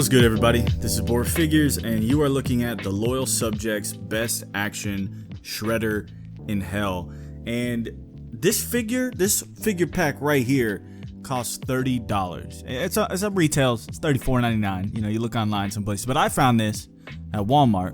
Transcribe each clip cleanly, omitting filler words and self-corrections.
What's good, everybody? This is Board Figures, and you are looking at the Loyal Subjects Best Action Shredder in Hell. And this figure pack right here costs $30. It's a retail, it's $34.99. You know, you look online some places, but I found this at Walmart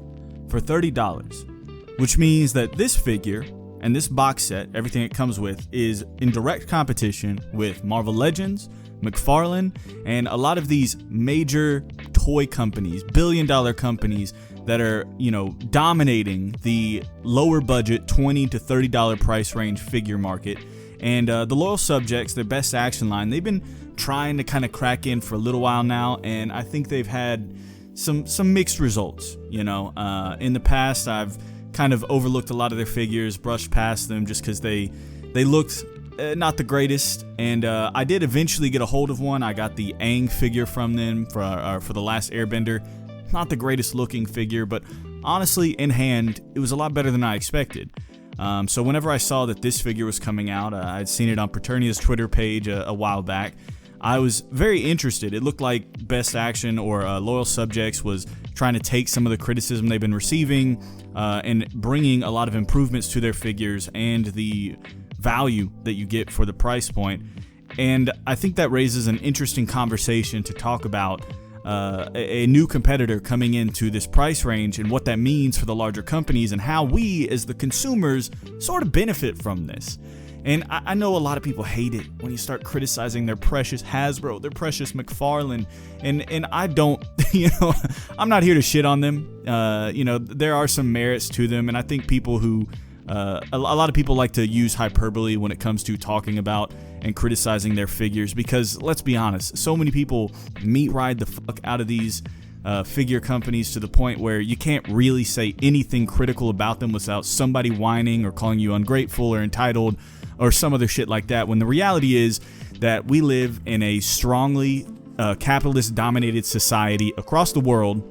for $30, which means that this figure and this box set, everything it comes with, is in direct competition with Marvel Legends, McFarlane, and a lot of these major toy companies, billion-dollar companies that are, you know, dominating the lower budget $20 to $30 price range figure market. And the Loyal Subjects, their Best Action line, they've been trying to kind of crack in for a little while now, and I think they've had some mixed results. You know, in the past, I've kind of overlooked a lot of their figures, brushed past them just because they looked not the greatest, and I did eventually get a hold of one. I got the Aang figure from them for The Last Airbender. Not the greatest looking figure, but honestly, in hand, it was a lot better than I expected. So whenever I saw that this figure was coming out, I'd seen it on Paternia's Twitter page a while back, I was very interested. It looked like Best Action or Loyal Subjects was trying to take some of the criticism they've been receiving and bringing a lot of improvements to their figures and the value that you get for the price point. And I think that raises an interesting conversation to talk about a new competitor coming into this price range and what that means for the larger companies and how we as the consumers sort of benefit from this. And I know a lot of people hate it when you start criticizing their precious Hasbro, their precious McFarlane, and I don't, you know, I'm not here to shit on them. You know, there are some merits to them, and I think people who a lot of people like to use hyperbole when it comes to talking about and criticizing their figures, because let's be honest, so many people meat ride the fuck out of these figure companies to the point where you can't really say anything critical about them without somebody whining or calling you ungrateful or entitled or some other shit like that, when the reality is that we live in a strongly capitalist dominated society across the world.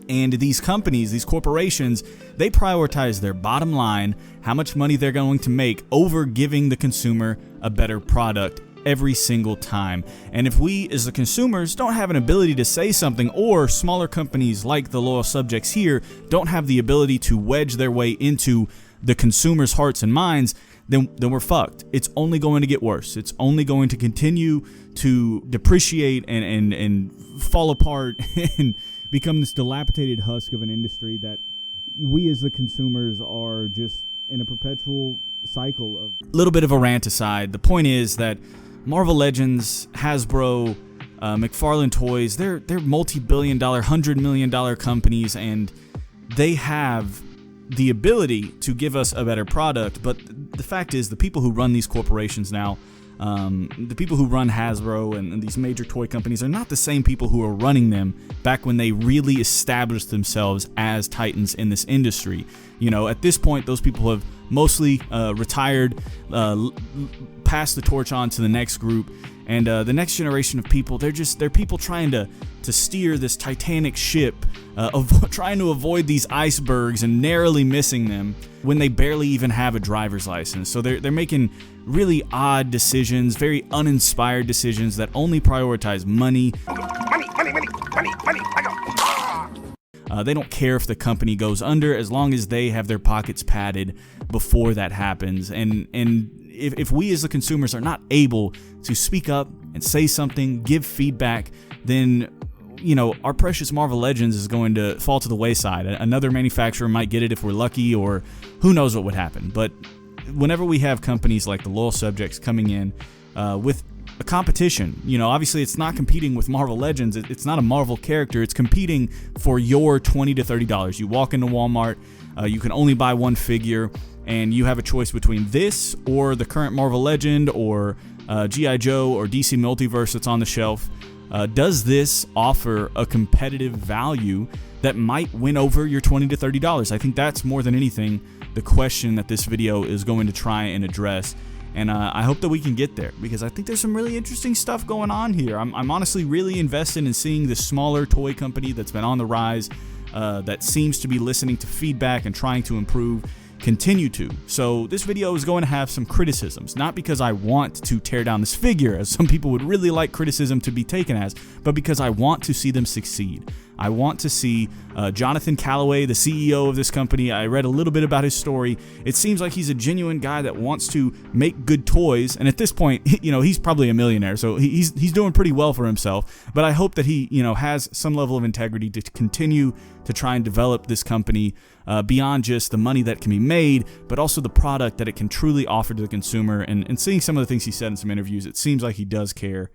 And these companies, these corporations, they prioritize their bottom line, how much money they're going to make, over giving the consumer a better product every single time. And if we as the consumers don't have an ability to say something, or smaller companies like the Loyal Subjects here don't have the ability to wedge their way into the consumers' hearts and minds, then we're fucked. It's only going to get worse. It's only going to continue to depreciate and fall apart and become this dilapidated husk of an industry that we as the consumers are just in a perpetual cycle of. Little bit of a rant aside, the point is that Marvel Legends, Hasbro, McFarlane Toys, they're multi-billion-dollar, $100 million companies, and they have the ability to give us a better product. But the fact is, the people who run these corporations now, the people who run Hasbro and these major toy companies, are not the same people who are running them back when they really established themselves as titans in this industry. You know, at this point, those people have mostly retired, passed the torch on to the next group, and the next generation of people, they're people trying to steer this Titanic ship, trying to avoid these icebergs and narrowly missing them when they barely even have a driver's license. So they're making really odd decisions, very uninspired decisions that only prioritize money. They don't care if the company goes under as long as they have their pockets padded before that happens. And if we as the consumers are not able to speak up and say something, give feedback, then, you know, our precious Marvel Legends is going to fall to the wayside. Another manufacturer might get it if we're lucky, or who knows what would happen. But whenever we have companies like the Loyal Subjects coming in with a competition, you know, obviously it's not competing with Marvel Legends. It's not a Marvel character. It's competing for your $20 to $30. You walk into Walmart, you can only buy one figure, and you have a choice between this or the current Marvel Legend or G.I. Joe or DC Multiverse that's on the shelf. Does this offer a competitive value that might win over your $20 to $30? I think that's more than anything the question that this video is going to try and address. And I hope that we can get there, because I think there's some really interesting stuff going on here. I'm honestly really invested in seeing this smaller toy company that's been on the rise, that seems to be listening to feedback and trying to improve, continue to. So this video is going to have some criticisms, not because I want to tear down this figure, as some people would really like criticism to be taken as, but because I want to see them succeed. I want to see Jonathan Callaway, the CEO of this company. I read a little bit about his story. It seems like he's a genuine guy that wants to make good toys, and at this point, you know, he's probably a millionaire, so he's doing pretty well for himself. But I hope that he, you know, has some level of integrity to continue to try and develop this company beyond just the money that can be made, but also the product that it can truly offer to the consumer. And seeing some of the things he said in some interviews, it seems like he does care.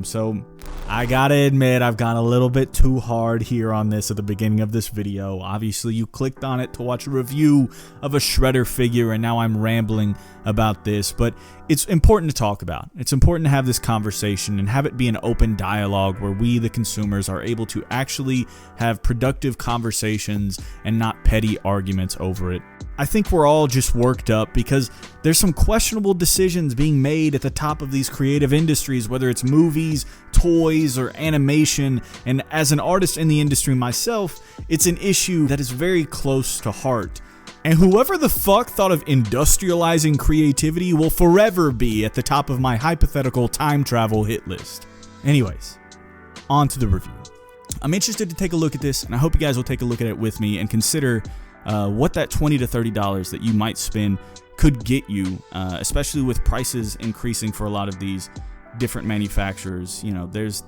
So I gotta admit, I've gone a little bit too hard here on this at the beginning of this video. Obviously, you clicked on it to watch a review of a Shredder figure, and now I'm rambling about this, but it's important to talk about. It's important to have this conversation and have it be an open dialogue where we, the consumers, are able to actually have productive conversations and not petty arguments over it. I think we're all just worked up because there's some questionable decisions being made at the top of these creative industries, whether it's movies, toys, or animation. And as an artist in the industry myself, it's an issue that is very close to heart. And whoever the fuck thought of industrializing creativity will forever be at the top of my hypothetical time travel hit list. Anyways, on to the review. I'm interested to take a look at this, and I hope you guys will take a look at it with me and consider what that $20 to $30 that you might spend could get you, especially with prices increasing for a lot of these different manufacturers. You know, there's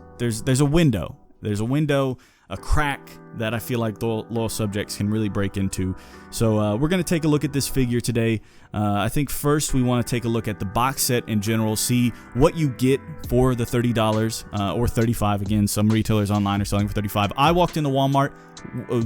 a window. There's a window, a crack that I feel like loyal subjects can really break into. So we're going to take a look at this figure today. I think first we want to take a look at the box set in general, see what you get for the $30 or $35. Again, some retailers online are selling for $35. I walked into Walmart,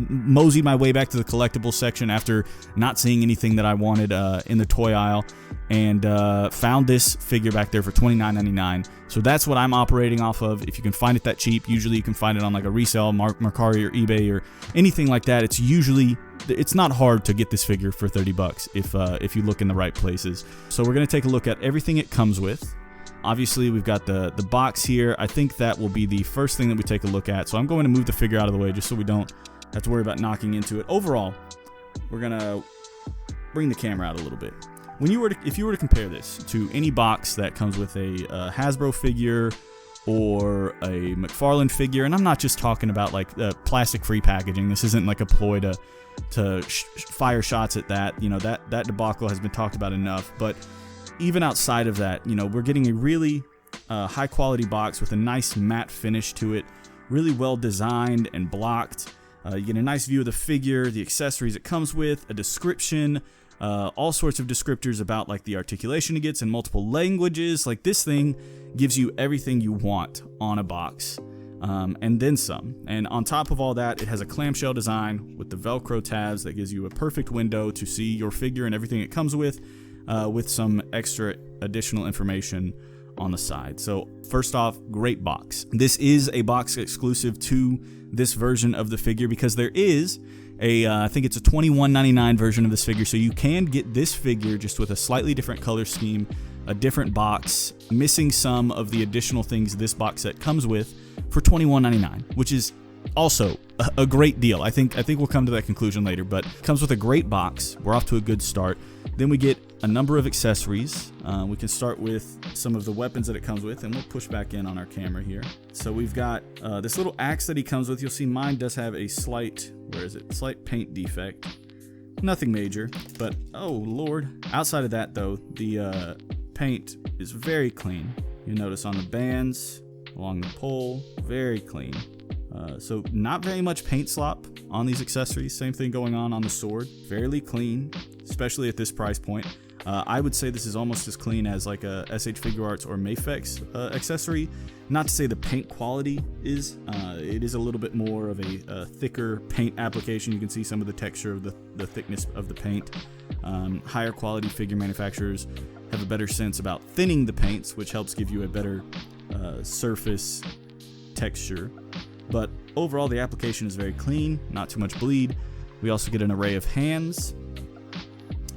moseyed my way back to the collectibles section after not seeing anything that I wanted in the toy aisle, and found this figure back there for $29.99. So that's what I'm operating off of. If you can find it that cheap, usually you can find it on like a resale, Mercari or eBay or anything like that. It's not hard to get this figure for $30 if you look in the right places. So we're going to take a look at everything it comes with. Obviously, we've got the box here. I think that will be the first thing that we take a look at. So I'm going to move the figure out of the way just so we don't have to worry about knocking into it. Overall, we're going to bring the camera out a little bit. If you were to compare this to any box that comes with a Hasbro figure or a McFarlane figure, and I'm not just talking about like plastic-free packaging. This isn't like a ploy to fire shots at that. You know, that debacle has been talked about enough. But even outside of that, you know, we're getting a really high-quality box with a nice matte finish to it, really well designed and blocked. You get a nice view of the figure, the accessories it comes with, a description, all sorts of descriptors about like the articulation it gets in multiple languages. Like, this thing gives you everything you want on a box, and then some. And on top of all that, it has a clamshell design with the Velcro tabs that gives you a perfect window to see your figure and everything it comes with some extra additional information on the side. So first off, great box. This is a box exclusive to this version of the figure because there is I think it's a $21.99 version of this figure, so you can get this figure just with a slightly different color scheme, a different box, missing some of the additional things this box set comes with for $21.99, which is also a great deal. I think we'll come to that conclusion later, but it comes with a great box. We're off to a good start. Then we get a number of accessories. We can start with some of the weapons that it comes with, and we'll push back in on our camera here. So we've got this little axe that he comes with. You'll see mine does have a slight paint defect. Nothing major, but oh Lord. Outside of that though, the paint is very clean. You notice on the bands, along the pole, very clean. So not very much paint slop on these accessories. Same thing going on the sword. Fairly clean, especially at this price point. I would say this is almost as clean as like a SH Figure Arts or Mafex accessory. Not to say the paint quality is. It is a little bit more of a thicker paint application. You can see some of the texture of the thickness of the paint. Higher quality figure manufacturers have a better sense about thinning the paints, which helps give you a better surface texture. But overall, the application is very clean, not too much bleed. We also get an array of hands.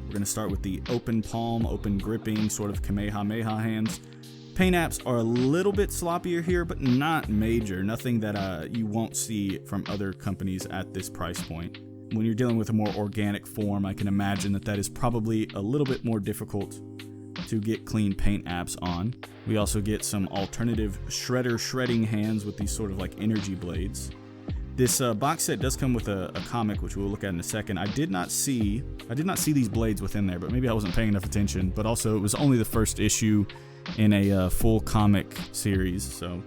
We're going to start with the open palm, open gripping, sort of Kamehameha hands. Paint apps are a little bit sloppier here, but not major. Nothing that you won't see from other companies at this price point. when you're dealing with a more organic form, I can imagine that is probably a little bit more difficult to get clean paint apps on. We also get some alternative shredder shredding hands with these sort of like energy blades. This box set does come with a comic, which we'll look at in a second. I did not see these blades within there, but maybe I wasn't paying enough attention. But also, it was only the first issue in a full comic series, so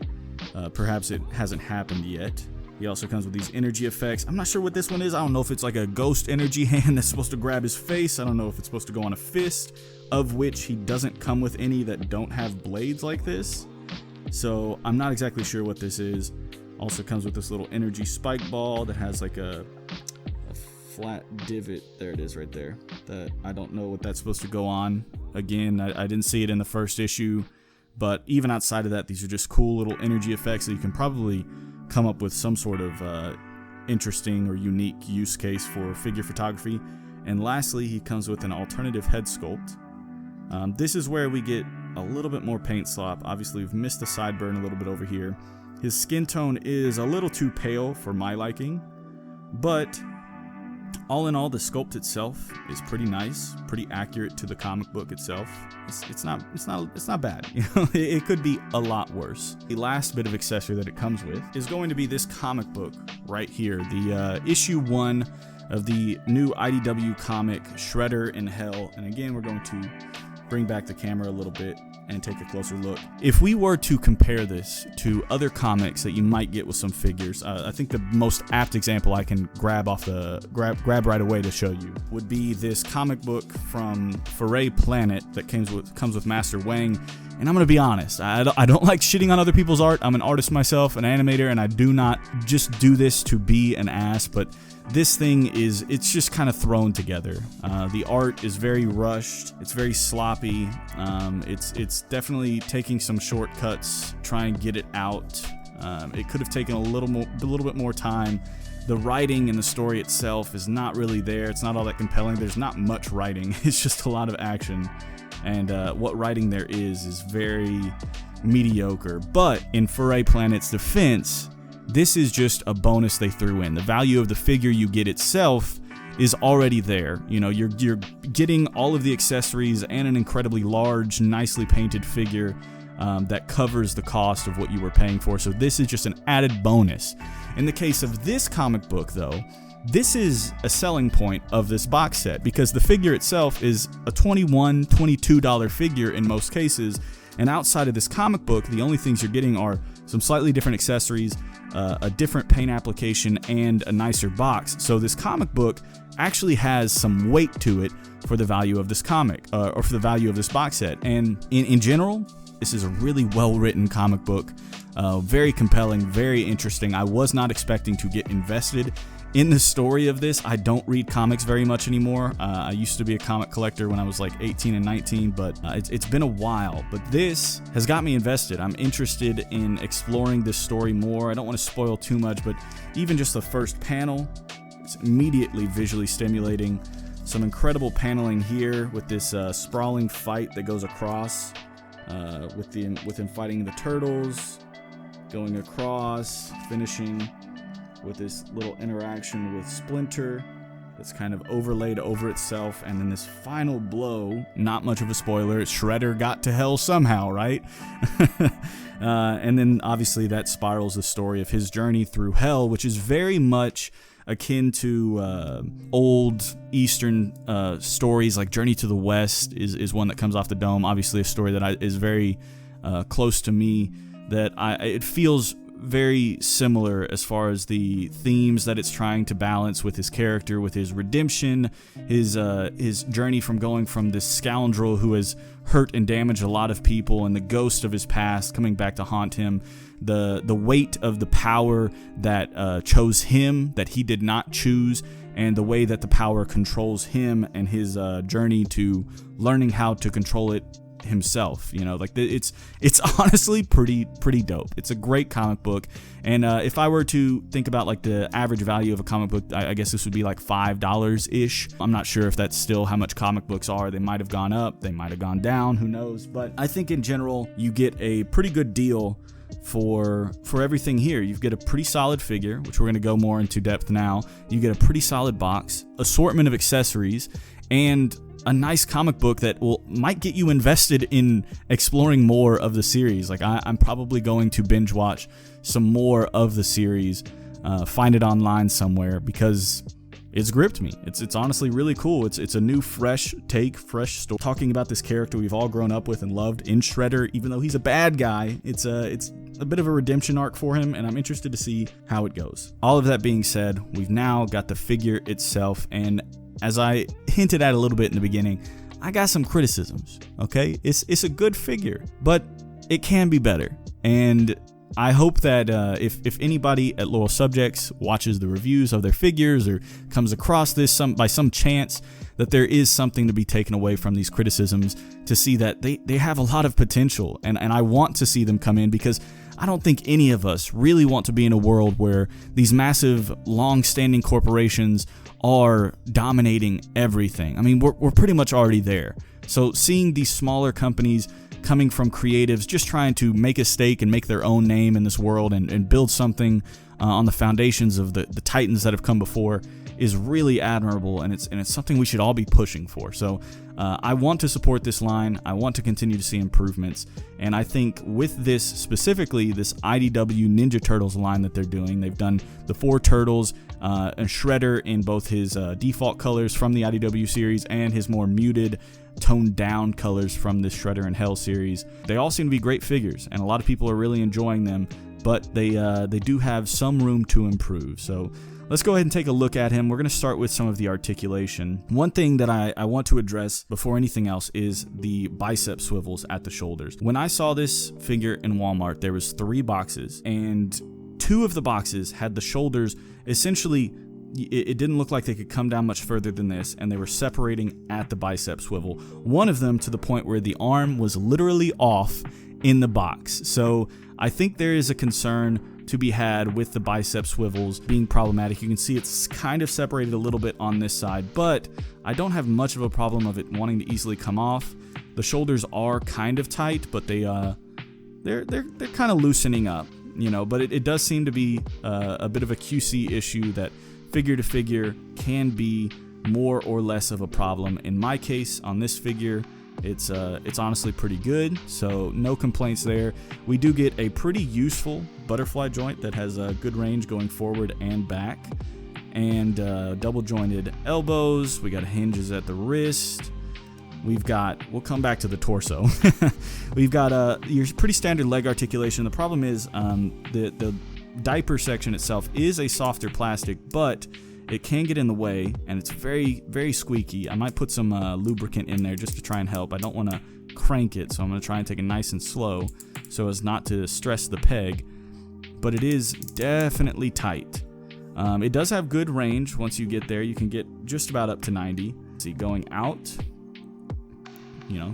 perhaps it hasn't happened yet. He also comes with these energy effects. I'm not sure what this one is. I don't know if it's like a ghost energy hand that's supposed to grab his face. I don't know if it's supposed to go on a fist, of which he doesn't come with any that don't have blades like this. So I'm not exactly sure what this is. Also comes with this little energy spike ball that has like a flat divot. There it is right there. That I don't know what that's supposed to go on. Again, I didn't see it in the first issue, but even outside of that, these are just cool little energy effects that you can probably come up with some sort of interesting or unique use case for figure photography. And lastly, he comes with an alternative head sculpt. This is where we get a little bit more paint slop. Obviously, we've missed the sideburn a little bit over here. His skin tone is a little too pale for my liking, but all in all, the sculpt itself is pretty nice, pretty accurate to the comic book itself. It's not bad. You know, it could be a lot worse. The last bit of accessory that it comes with is going to be this comic book right here, the issue 1 of the new IDW comic Shredder in Hell. And again, we're going to bring back the camera a little bit and take a closer look. If we were to compare this to other comics that you might get with some figures, I think the most apt example I can grab right away to show you would be this comic book from Foray Planet that comes with Master Wang. And I'm gonna be honest, I don't like shitting on other people's art. I'm an artist myself, an animator, and I do not just do this to be an ass, but this thing it's just kind of thrown together. The art is very rushed, it's very sloppy, it's definitely taking some shortcuts, try and get it out. It could have taken a little bit more time. The writing and the story itself is not really there. It's not all that compelling. There's not much writing. It's just a lot of action. And what writing there is very mediocre. But in Foray Planet's defense, this is just a bonus they threw in. The value of the figure you get itself is already there. You know, you're getting all of the accessories and an incredibly large, nicely painted figure that covers the cost of what you were paying for. So this is just an added bonus. In the case of this comic book, though, this is a selling point of this box set because the figure itself is a $21, $22 figure in most cases. And outside of this comic book, the only things you're getting are some slightly different accessories, a different paint application, and a nicer box. So this comic book actually has some weight to it for the value of this comic, or for the value of this box set. And in general, this is a really well-written comic book, very compelling, very interesting. I was not expecting to get invested in the story of this. I don't read comics very much anymore. I used to be a comic collector when I was like 18 and 19, but it's been a while. But this has got me invested. I'm interested in exploring this story more. I don't want to spoil too much, but even just the first panel, it's immediately visually stimulating. Some incredible paneling here with this sprawling fight that goes across with him fighting the turtles, going across, finishing with this little interaction with Splinter that's kind of overlaid over itself, and then this final blow, not much of a spoiler, Shredder got to hell somehow, right? And then obviously that spirals the story of his journey through hell, which is very much akin to old Eastern stories like Journey to the West is one that comes off the dome. Obviously a story that is very close to me, that it feels very similar as far as the themes that it's trying to balance with his character, with his redemption, his journey from going from this scoundrel who has hurt and damaged a lot of people, and the ghost of his past coming back to haunt him, the weight of the power that chose him, that he did not choose, and the way that the power controls him and his journey to learning how to control it himself. You know, like it's honestly pretty dope. It's a great comic book, and if I were to think about like the average value of a comic book, I guess this would be like $5 ish. I'm not sure if that's still how much comic books are. They might have gone up, they might have gone down, who knows. But I think in general you get a pretty good deal for everything here. You get a pretty solid figure, which we're going to go more into depth now. You get a pretty solid box, assortment of accessories, and a nice comic book that might get you invested in exploring more of the series. Like I'm probably going to binge watch some more of the series, find it online somewhere, because it's gripped me. It's honestly really cool. It's a new fresh take, fresh story, talking about this character we've all grown up with and loved in Shredder. Even though he's a bad guy, it's a bit of a redemption arc for him, and I'm interested to see how it goes. All of that being said, we've now got the figure itself, and as I hinted at a little bit in the beginning, I got some criticisms. Okay, it's a good figure, but it can be better. And I hope that if anybody at Loyal Subjects watches the reviews of their figures or comes across this by some chance, that there is something to be taken away from these criticisms, to see that they have a lot of potential, and I want to see them come in, because I don't think any of us really want to be in a world where these massive, long-standing corporations are dominating everything. I mean, we're pretty much already there. So seeing these smaller companies coming from creatives just trying to make a stake and make their own name in this world and build something on the foundations of the titans that have come before is really admirable, and it's something we should all be pushing for. So I want to support this line. I want to continue to see improvements, and I think with this specifically, this IDW Ninja Turtles line that they're doing, they've done the 4 Turtles, and Shredder in both his default colors from the IDW series and his more muted, toned down colors from this Shredder in Hell series. They all seem to be great figures, and a lot of people are really enjoying them, but they do have some room to improve. So let's go ahead and take a look at him. We're going to start with some of the articulation. One thing that I want to address before anything else is the bicep swivels at the shoulders. When I saw this figure in Walmart, there was 3 boxes, and 2 of the boxes had the shoulders essentially, it didn't look like they could come down much further than this, and they were separating at the bicep swivel. One of them to the point where the arm was literally off in the box. So I think there is a concern to be had with the bicep swivels being problematic. You can see it's kind of separated a little bit on this side, but I don't have much of a problem of it wanting to easily come off. The shoulders are kind of tight, but they're kind of loosening up, but it does seem to be a bit of a QC issue that figure to figure can be more or less of a problem. In my case, on this figure, it's honestly pretty good, so no complaints there. We do get a pretty useful butterfly joint that has a good range going forward and back, and double jointed elbows. We got hinges at the wrist. We'll come back to the torso. We've got your pretty standard leg articulation. The problem is the diaper section itself is a softer plastic, but it can get in the way, and it's very, very squeaky. I might put some lubricant in there just to try and help. I don't want to crank it, so I'm going to try and take it nice and slow so as not to stress the peg, but it is definitely tight. It does have good range. Once you get there, you can get just about up to 90. See, going out,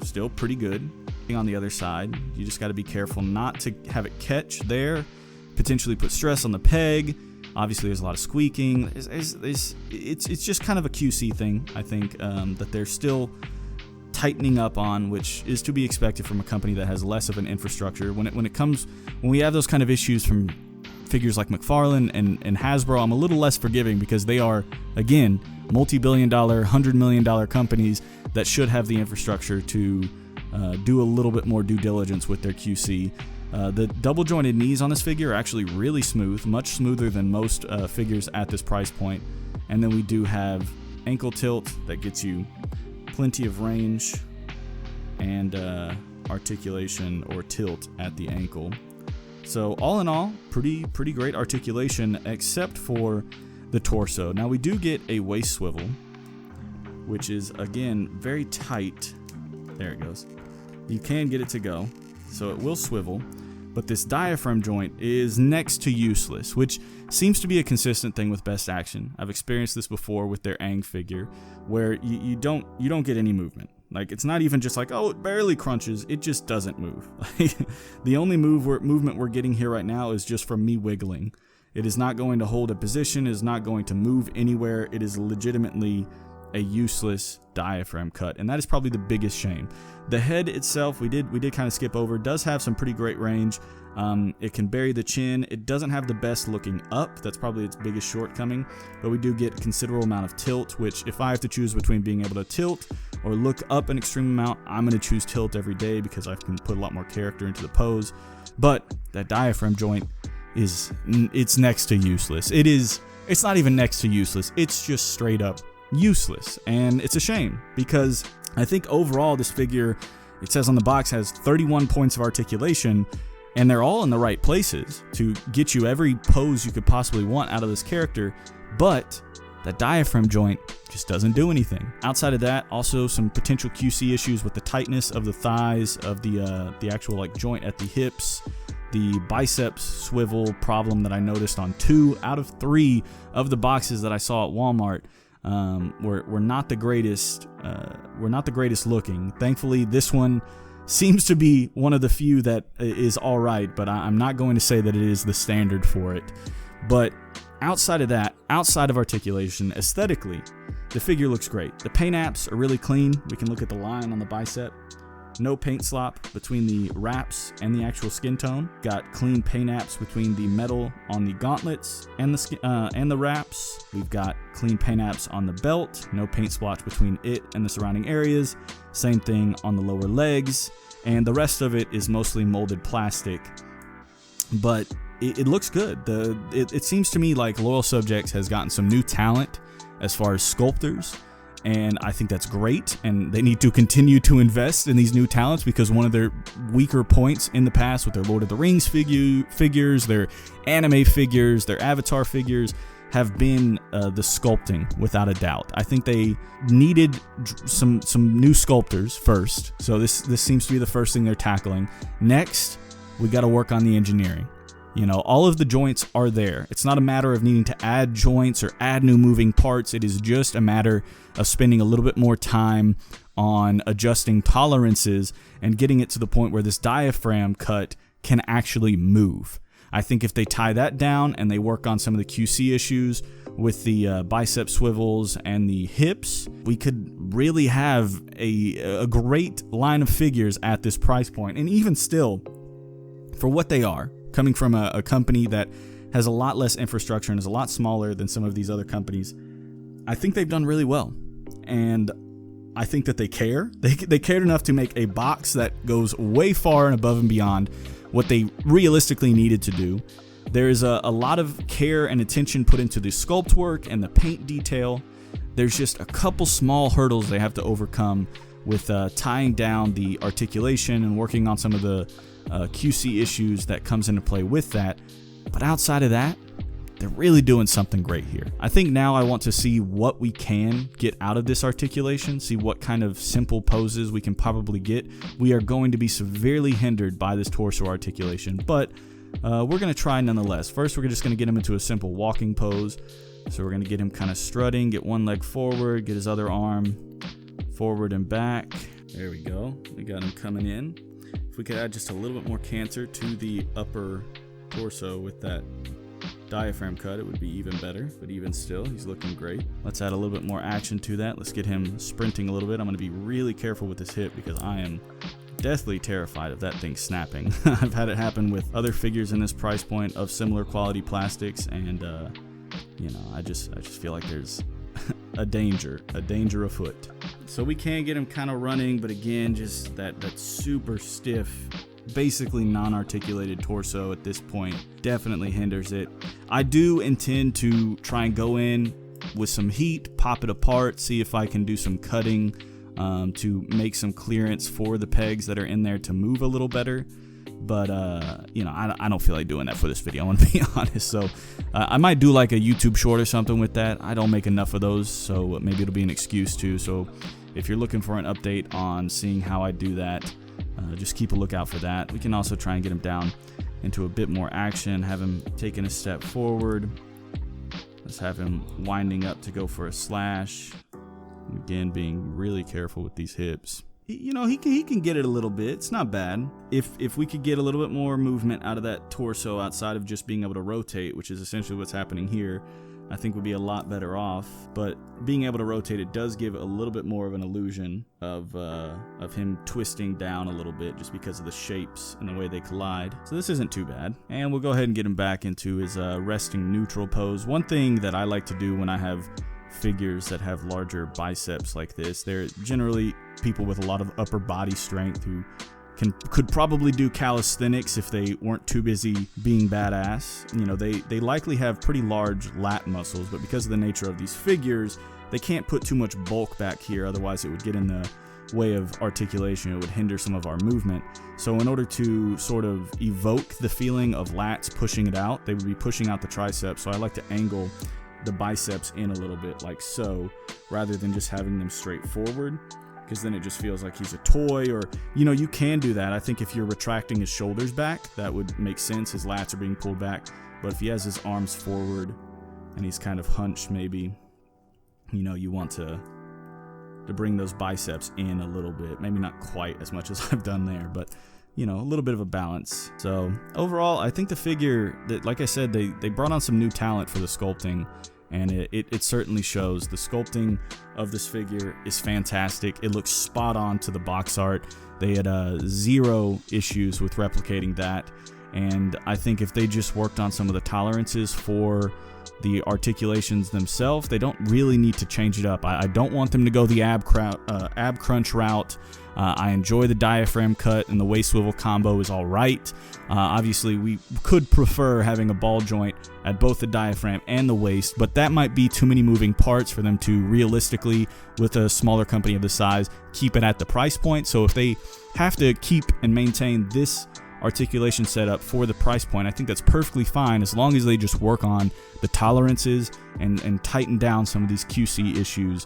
still pretty good. On the other side, you just got to be careful not to have it catch there, potentially put stress on the peg. Obviously, there's a lot of squeaking. It's just kind of a QC thing, I think, that they're still tightening up on, which is to be expected from a company that has less of an infrastructure. When we have those kind of issues from figures like McFarlane and Hasbro, I'm a little less forgiving, because they are, again, multi-billion-dollar, $100 million companies that should have the infrastructure to do a little bit more due diligence with their QC. The double jointed knees on this figure are actually really smooth, much smoother than most figures at this price point. And then we do have ankle tilt that gets you plenty of range, and articulation or tilt at the ankle. So all in all, pretty great articulation, except for the torso. Now we do get a waist swivel, which is again very tight. There it goes. You can get it to go, so it will swivel, but this diaphragm joint is next to useless, which seems to be a consistent thing with Best Action. I've experienced this before with their Aang figure, where you don't get any movement. Like, it's not even just like, oh, it barely crunches, it just doesn't move. The only movement we're getting here right now is just from me wiggling. It is not going to hold a position, it is not going to move anywhere. It is legitimately a useless diaphragm cut, and that is probably the biggest shame. The head itself, we did kind of skip over, does have some pretty great range. It can bury the chin. It doesn't have the best looking up. That's probably its biggest shortcoming, but we do get considerable amount of tilt, which if I have to choose between being able to tilt or look up an extreme amount, I'm going to choose tilt every day because I can put a lot more character into the pose. But that diaphragm joint it's next to useless. It's not even next to useless. It's just straight up useless, and it's a shame because I think overall this figure, it says on the box, has 31 points of articulation, and they're all in the right places to get you every pose you could possibly want out of this character, but that diaphragm joint just doesn't do anything. Outside of that, also some potential QC issues with the tightness of the thighs, of the actual like joint at the hips, the biceps swivel problem that I noticed on 2 out of 3 of the boxes that I saw at Walmart. Were not the greatest. Were not the greatest looking. Thankfully, this one seems to be one of the few that is all right, but I'm not going to say that it is the standard for it. But outside of that, outside of articulation, aesthetically, the figure looks great. The paint apps are really clean. We can look at the line on the bicep. No paint slop between the wraps and the actual skin tone. Got clean paint apps between the metal on the gauntlets and the wraps. We've got clean paint apps on the belt. No paint splotch between it and the surrounding areas. Same thing on the lower legs. And the rest of it is mostly molded plastic. But it looks good. It seems to me like Loyal Subjects has gotten some new talent as far as sculptors. And I think that's great, and they need to continue to invest in these new talents because one of their weaker points in the past with their Lord of the Rings figures, their anime figures, their Avatar figures have been the sculpting, without a doubt. I think they needed some new sculptors first, so this seems to be the first thing they're tackling. Next, we got to work on the engineering. You know, all of the joints are there. It's not a matter of needing to add joints or add new moving parts. It is just a matter of spending a little bit more time on adjusting tolerances and getting it to the point where this diaphragm cut can actually move. I think if they tie that down and they work on some of the QC issues with the bicep swivels and the hips, we could really have a great line of figures at this price point. And even still, for what they are, coming from a company that has a lot less infrastructure and is a lot smaller than some of these other companies, I think they've done really well. And I think that they care. They cared enough to make a box that goes way far and above and beyond what they realistically needed to do. There is a lot of care and attention put into the sculpt work and the paint detail. There's just a couple small hurdles they have to overcome with tying down the articulation and working on some of the QC issues that comes into play with that. But outside of that, they're really doing something great here. I think now I want to see what we can get out of this articulation, see what kind of simple poses we can probably get. We are going to be severely hindered by this torso articulation, but we're going to try nonetheless. First, we're just going to get him into a simple walking pose. So we're going to get him kind of strutting, get one leg forward, get his other arm forward and back. There we go. We got him coming in. If we could add just a little bit more canter to the upper torso with that diaphragm cut, it would be even better, but even still, he's looking great. Let's add a little bit more action to that. Let's get him sprinting a little bit. I'm going to be really careful with this hip because I am deathly terrified of that thing snapping. I've had it happen with other figures in this price point of similar quality plastics, and you know, I just feel like there's a danger afoot. So we can get him kind of running, but again, just that super stiff, basically non-articulated torso at this point definitely hinders it. I do intend to try and go in with some heat, pop it apart, see if I can do some cutting to make some clearance for the pegs that are in there to move a little better. But, you know, I don't feel like doing that for this video, I want to be honest. So I might do like a YouTube short or something with that. I don't make enough of those, so maybe it'll be an excuse too. So if you're looking for an update on seeing how I do that, just keep a lookout for that. We can also try and get him down into a bit more action, have him taking a step forward. Let's have him winding up to go for a slash. Again, being really careful with these hips. You know, he can get it a little bit. It's not bad. If we could get a little bit more movement out of that torso outside of just being able to rotate, which is essentially what's happening here, I think would be a lot better off, but being able to rotate it does give a little bit more of an illusion of him twisting down a little bit just because of the shapes and the way they collide. So this isn't too bad. And we'll go ahead and get him back into his resting neutral pose. One thing that I like to do when I have figures that have larger biceps like this, they're generally people with a lot of upper body strength who could probably do calisthenics if they weren't too busy being badass. You know, they likely have pretty large lat muscles, but because of the nature of these figures, they can't put too much bulk back here, otherwise it would get in the way of articulation. It would hinder some of our movement. So in order to sort of evoke the feeling of lats pushing it out, they would be pushing out the triceps. So I like to angle the biceps in a little bit like so, rather than just having them straight forward, because then it just feels like he's a toy. Or, you know, you can do that. I think if you're retracting his shoulders back, that would make sense. His lats are being pulled back. But if he has his arms forward and he's kind of hunched, maybe, you know, you want to bring those biceps in a little bit. Maybe not quite as much as I've done there, but, you know, a little bit of a balance. So overall, I think the figure, that, like I said, they brought on some new talent for the sculpting, and it certainly shows. The sculpting of this figure is fantastic. It looks spot on to the box art. They had zero issues with replicating that, and I think if they just worked on some of the tolerances for the articulations themselves, they don't really need to change it up. I don't want them to go the ab crunch route. I enjoy the diaphragm cut, and the waist swivel combo is all right. Obviously, we could prefer having a ball joint at both the diaphragm and the waist, but that might be too many moving parts for them to realistically, with a smaller company of this size, keep it at the price point. So if they have to keep and maintain this articulation setup for the price point, I think that's perfectly fine, as long as they just work on the tolerances and tighten down some of these QC issues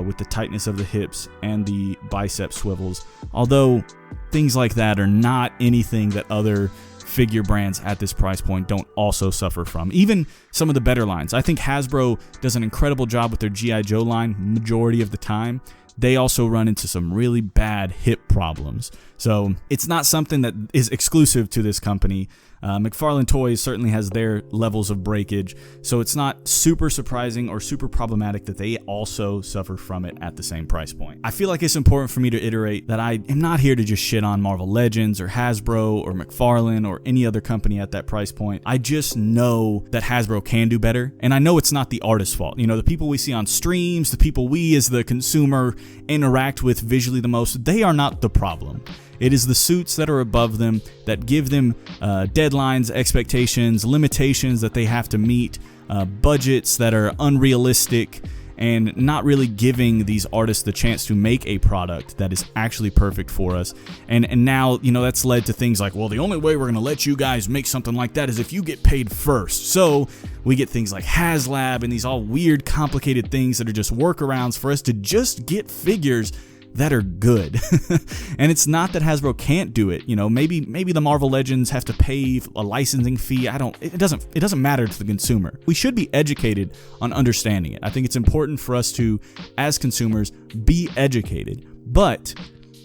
with the tightness of the hips and the bicep swivels. Although things like that are not anything that other figure brands at this price point don't also suffer from. Even some of the better lines. I think Hasbro does an incredible job with their G.I. Joe line majority of the time. They also run into some really bad hip problems. So it's not something that is exclusive to this company. McFarlane Toys certainly has their levels of breakage, so it's not super surprising or super problematic that they also suffer from it at the same price point. I feel like it's important for me to iterate that I am not here to just shit on Marvel Legends or Hasbro or McFarlane or any other company at that price point. I just know that Hasbro can do better, and I know it's not the artist's fault. You know, the people we see on streams, the people we as the consumer interact with visually the most, they are not the problem. It is the suits that are above them that give them deadlines, expectations, limitations that they have to meet, budgets that are unrealistic, and not really giving these artists the chance to make a product that is actually perfect for us. And now, you know, that's led to things like, well, the only way we're going to let you guys make something like that is if you get paid first. So we get things like HasLab and these all weird, complicated things that are just workarounds for us to just get figures that are good. And it's not that Hasbro can't do it. You know, maybe the Marvel Legends have to pay a licensing fee. It doesn't matter to the consumer. We should be educated on understanding it. I think it's important for us to, as consumers, be educated. But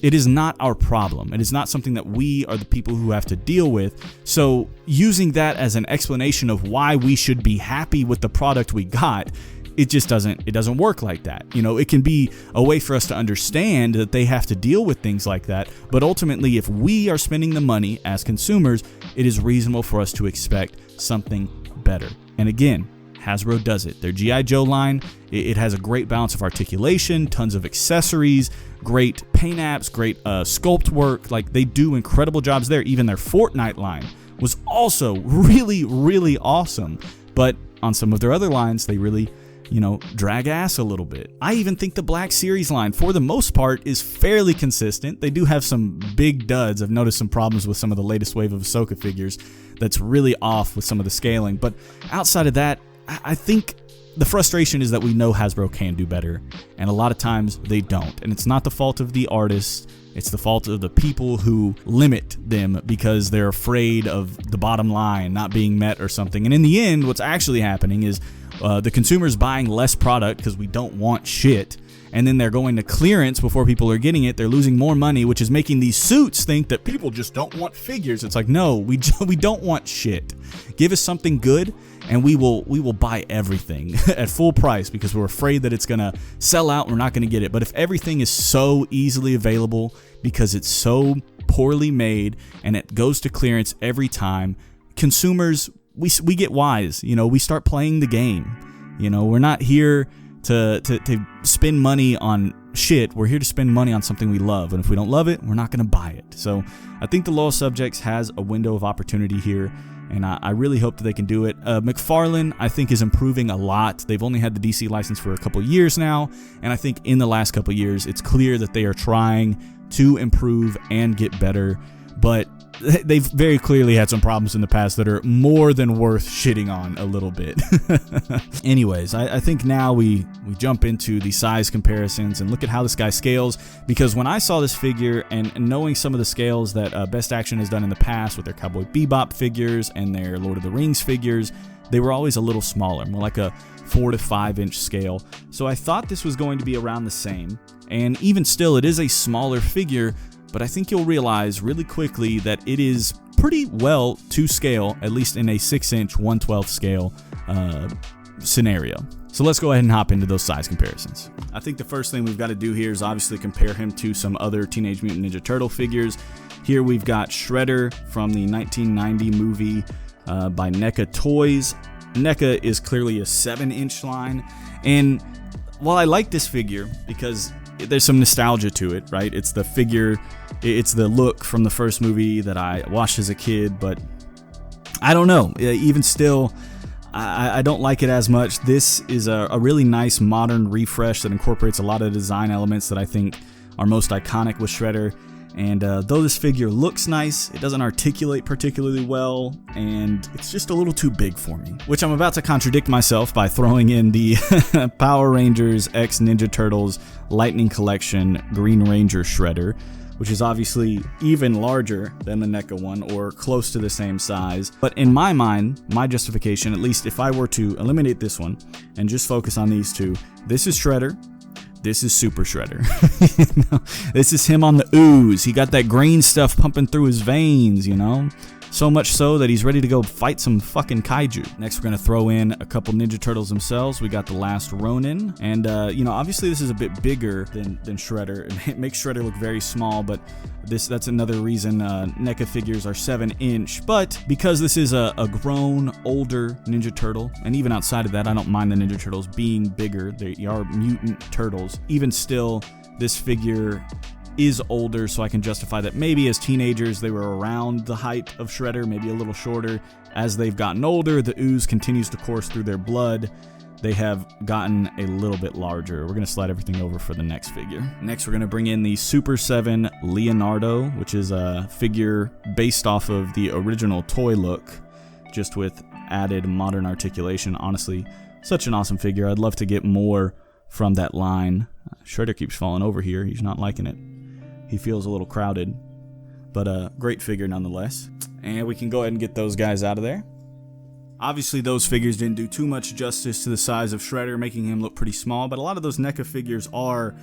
it is not our problem. It is not something that we are the people who have to deal with. So using that as an explanation of why we should be happy with the product we got, it just doesn't work like that. You know, it can be a way for us to understand that they have to deal with things like that, but ultimately, if we are spending the money as consumers, it is reasonable for us to expect something better. And again, Hasbro does it. Their G.I. Joe line, it has a great balance of articulation, tons of accessories, great paint apps, great sculpt work. Like, they do incredible jobs there. Even their Fortnite line was also really, really awesome. But on some of their other lines, they really, you know, drag ass a little bit. I even think the Black Series line, for the most part, is fairly consistent. They do have some big duds. I've noticed some problems with some of the latest wave of Ahsoka figures that's really off with some of the scaling. But outside of that, I think the frustration is that we know Hasbro can do better, and a lot of times they don't. And it's not the fault of the artists. It's the fault of the people who limit them because they're afraid of the bottom line not being met or something. And in the end, what's actually happening is the consumer's buying less product because we don't want shit, and then they're going to clearance before people are getting it. They're losing more money, which is making these suits think that people just don't want figures. It's like, no, we don't want shit. Give us something good, and we will buy everything at full price because we're afraid that it's gonna sell out and we're not gonna get it. But if everything is so easily available because it's so poorly made and it goes to clearance every time, consumers, we get wise. You know, we start playing the game. You know, we're not here to spend money on shit. We're here to spend money on something we love, and if we don't love it, we're not gonna buy it. So I think the Loyal Subjects has a window of opportunity here, and I really hope that they can do it. McFarlane, I think, is improving a lot. They've only had the DC license for a couple years now, and I think in the last couple years, it's clear that they are trying to improve and get better, but they've very clearly had some problems in the past that are more than worth shitting on a little bit. Anyways, I think now we jump into the size comparisons and look at how this guy scales, because when I saw this figure and knowing some of the scales that Best Action has done in the past with their Cowboy Bebop figures and their Lord of the Rings figures, they were always a little smaller, more like a 4 to 5 inch scale. So I thought this was going to be around the same, and even still, it is a smaller figure, but I think you'll realize really quickly that it is pretty well to scale, at least in a 6-inch 1/12 scale scenario. So let's go ahead and hop into those size comparisons. I think the first thing we've got to do here is obviously compare him to some other Teenage Mutant Ninja Turtle figures. Here we've got Shredder from the 1990 movie by NECA Toys. NECA is clearly a 7-inch line, and while I like this figure because there's some nostalgia to it, right? It's the figure, it's the look from the first movie that I watched as a kid, but I don't know. Even still, I don't like it as much. This is a really nice modern refresh that incorporates a lot of design elements that I think are most iconic with Shredder. And though this figure looks nice, it doesn't articulate particularly well, and it's just a little too big for me. Which I'm about to contradict myself by throwing in the Power Rangers X Ninja Turtles Lightning Collection Green Ranger Shredder, which is obviously even larger than the NECA one, or close to the same size. But in my mind, my justification, at least if I were to eliminate this one and just focus on these two, this is Shredder. This is Super Shredder. You know, this is him on the ooze. He got that green stuff pumping through his veins, you know? So much so that he's ready to go fight some fucking kaiju. Next, we're going to throw in a couple Ninja Turtles themselves. We got the Last Ronin. And, you know, obviously this is a bit bigger than Shredder. It makes Shredder look very small, but that's another reason NECA figures are 7-inch. But because this is a grown, older Ninja Turtle, and even outside of that, I don't mind the Ninja Turtles being bigger. They are mutant turtles. Even still, this figure is older, so I can justify that maybe as teenagers they were around the height of Shredder, maybe a little shorter. As they've gotten older, the ooze continues to course through their blood. They have gotten a little bit larger. We're going to slide everything over for the next figure. Next, we're going to bring in the Super 7 Leonardo, which is a figure based off of the original toy look, just with added modern articulation. Honestly, such an awesome figure. I'd love to get more from that line. Shredder keeps falling over here. He's not liking it. He feels a little crowded, but a great figure nonetheless. And we can go ahead and get those guys out of there. Obviously, those figures didn't do too much justice to the size of Shredder, making him look pretty small, but a lot of those NECA figures are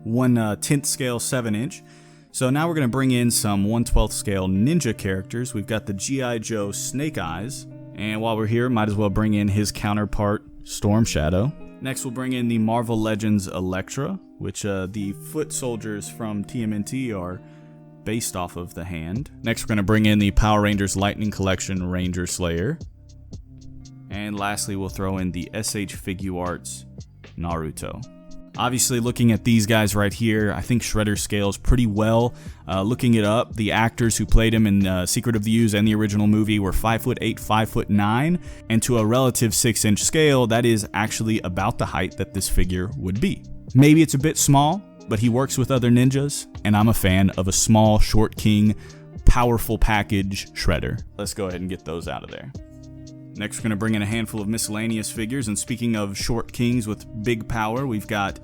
1/10th scale 7-inch. So now we're going to bring in some 1/12th scale ninja characters. We've got the G.I. Joe Snake Eyes, and while we're here, might as well bring in his counterpart, Storm Shadow. Next, we'll bring in the Marvel Legends Elektra, which the foot soldiers from TMNT are based off of the hand. Next, we're going to bring in the Power Rangers Lightning Collection Ranger Slayer. And lastly, we'll throw in the SH Figuarts Naruto. Obviously, looking at these guys right here, I think Shredder scales pretty well. Looking it up, the actors who played him in Secret of the Ooze and the original movie were 5'8", 5'9", and to a relative 6-inch scale, that is actually about the height that this figure would be. Maybe it's a bit small, but he works with other ninjas, and I'm a fan of a small, short king, powerful package Shredder. Let's go ahead and get those out of there. Next, we're going to bring in a handful of miscellaneous figures, and speaking of short kings with big power, we've got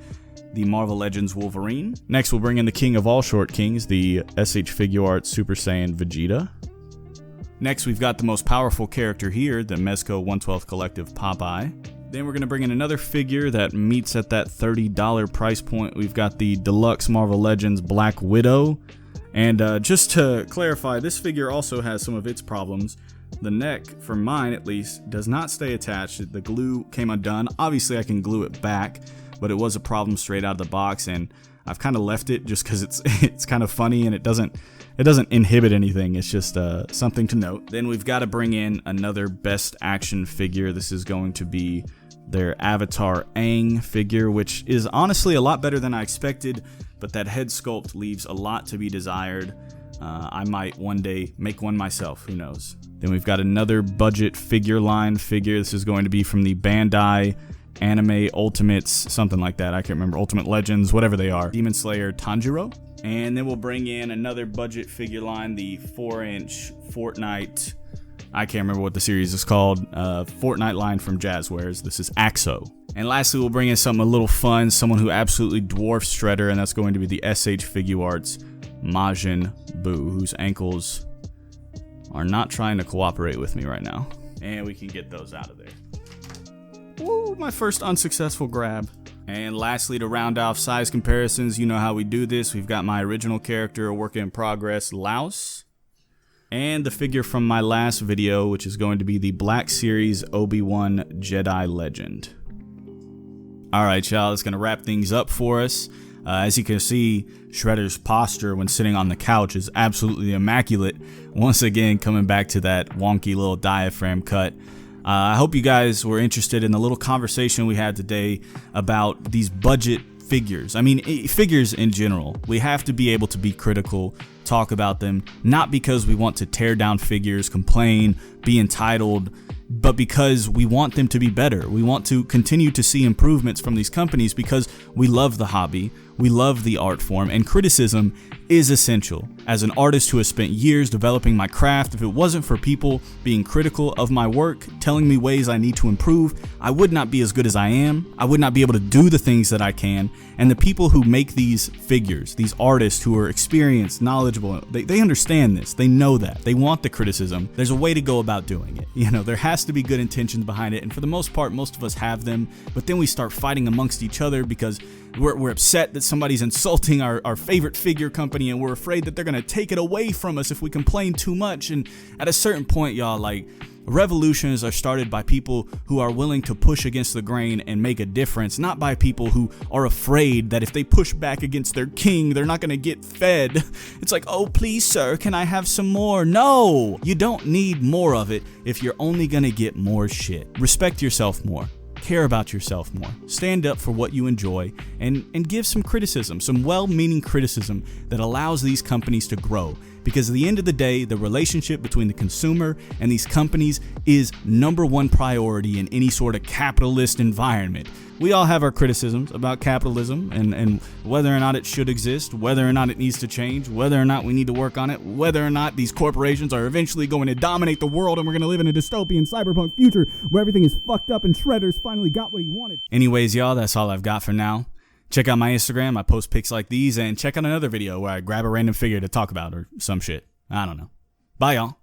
the Marvel Legends Wolverine. Next, we'll bring in the king of all short kings, the SH Figuarts Super Saiyan Vegeta. Next, we've got the most powerful character here, the Mezco 1/12 Collective Popeye. Then we're going to bring in another figure that meets at that $30 price point. We've got the Deluxe Marvel Legends Black Widow. And just to clarify, this figure also has some of its problems. The neck, for mine at least, does not stay attached. The glue came undone. Obviously, I can glue it back, but it was a problem straight out of the box, and I've kind of left it just because it's kind of funny and it doesn't inhibit anything. It's just something to note. Then we've got to bring in another Best Action figure. This is going to be their Avatar Aang figure, which is honestly a lot better than I expected, but that head sculpt leaves a lot to be desired. I might one day make one myself, who knows. Then we've got another budget figure line figure. This is going to be from the Bandai Anime Ultimates, something like that. I can't remember. Ultimate Legends, whatever they are. Demon Slayer Tanjiro. And then we'll bring in another budget figure line, the 4-inch Fortnite, I can't remember what the series is called, Fortnite line from Jazzwares. This is AXO. And lastly, we'll bring in something a little fun, someone who absolutely dwarfs Shredder, and that's going to be the SH Figuarts Majin Buu, whose ankles are not trying to cooperate with me right now. And we can get those out of there. Woo, my first unsuccessful grab. And lastly, to round off size comparisons, you know how we do this. We've got my original character, a work in progress, Laos. And the figure from my last video, which is going to be the Black Series Obi-Wan Jedi Legend. Alright, y'all, that's going to wrap things up for us. As you can see, Shredder's posture when sitting on the couch is absolutely immaculate. Once again, coming back to that wonky little diaphragm cut. I hope you guys were interested in the little conversation we had today about these budget figures. I mean, figures in general. We have to be able to be critical, talk about them, not because we want to tear down figures, complain, be entitled, but because we want them to be better. We want to continue to see improvements from these companies because we love the hobby, we love the art form, and criticism is essential. As an artist who has spent years developing my craft, if it wasn't for people being critical of my work, telling me ways I need to improve, I would not be as good as I am. I would not be able to do the things that I can. And the people who make these figures, these artists who are experienced, knowledgeable, they understand this. They know that. They want the criticism. There's a way to go about doing it. You know, there has to be good intentions behind it. And for the most part, most of us have them. But then we start fighting amongst each other because we're upset that somebody's insulting our favorite figure company, and we're afraid that they're gonna take it away from us if we complain too much. And at a certain point, y'all, like, revolutions are started by people who are willing to push against the grain and make a difference, not by people who are afraid that if they push back against their king, they're not gonna get fed. It's like, oh, please, sir, can I have some more? No, you don't need more of it if you're only gonna get more shit. Respect yourself more. Care about yourself more. Stand up for what you enjoy and give some criticism, some well-meaning criticism that allows these companies to grow. Because at the end of the day, the relationship between the consumer and these companies is #1 priority in any sort of capitalist environment. We all have our criticisms about capitalism and whether or not it should exist, whether or not it needs to change, whether or not we need to work on it, whether or not these corporations are eventually going to dominate the world and we're going to live in a dystopian cyberpunk future where everything is fucked up and Shredder's finally got what he wanted. Anyways, y'all, that's all I've got for now. Check out my Instagram, I post pics like these, and check out another video where I grab a random figure to talk about or some shit. I don't know. Bye, y'all.